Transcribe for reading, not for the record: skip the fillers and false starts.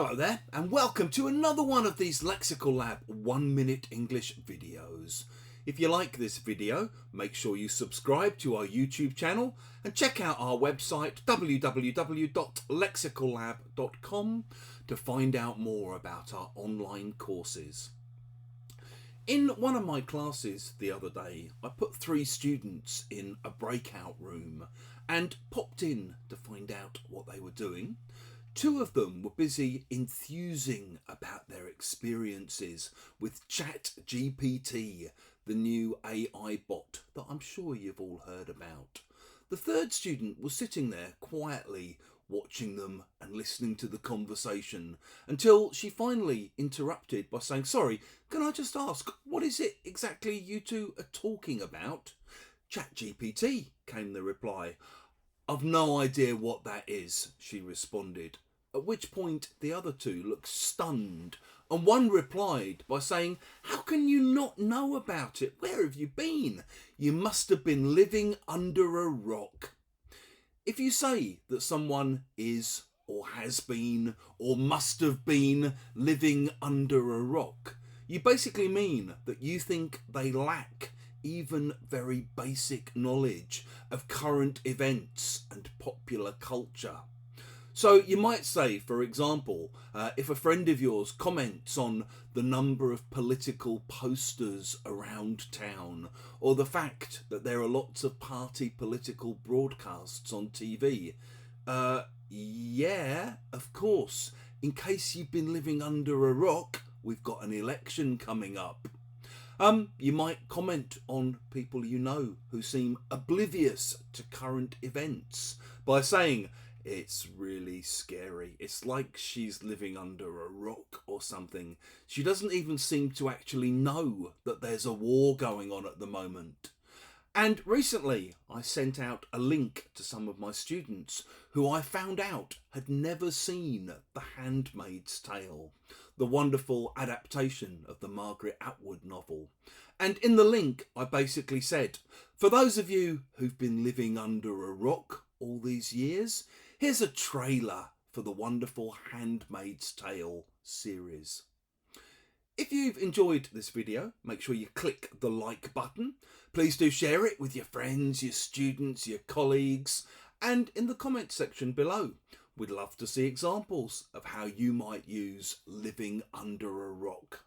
Hello there, and welcome to another one of these Lexical Lab 1 minute English videos. If you like this video, make sure you subscribe to our YouTube channel and check out our website www.lexicallab.com to find out more about our online courses. In one of my classes the other day, I put 3 students in a breakout room and popped in to find out what they were doing. 2 of them were busy enthusing about their experiences with ChatGPT, the new AI bot that I'm sure you've all heard about. The 3rd student was sitting there quietly watching them and listening to the conversation until she finally interrupted by saying, "Sorry, can I just ask, what is it exactly you 2 are talking about?" "ChatGPT," came the reply. "I've no idea what that is," she responded, at which point the other 2 looked stunned, and one replied by saying, "How can you not know about it? Where have you been? You must have been living under a rock." If you say that someone is or has been or must have been living under a rock, you basically mean that you think they lack even very basic knowledge of current events and popular culture. So you might say, for example, if a friend of yours comments on the number of political posters around town, or the fact that there are lots of party political broadcasts on TV, yeah, of course, in case you've been living under a rock, we've got an election coming up. You might comment on people you know who seem oblivious to current events by saying, "It's really scary. It's like she's living under a rock or something. She doesn't even seem to actually know that there's a war going on at the moment." And recently I sent out a link to some of my students who I found out had never seen The Handmaid's Tale, the wonderful adaptation of the Margaret Atwood novel. And in the link I basically said, for those of you who've been living under a rock all these years, here's a trailer for the wonderful Handmaid's Tale series. If you've enjoyed this video, make sure you click the like button. Please do share it with your friends, your students, your colleagues, and in the comment section below. We'd love to see examples of how you might use living under a rock.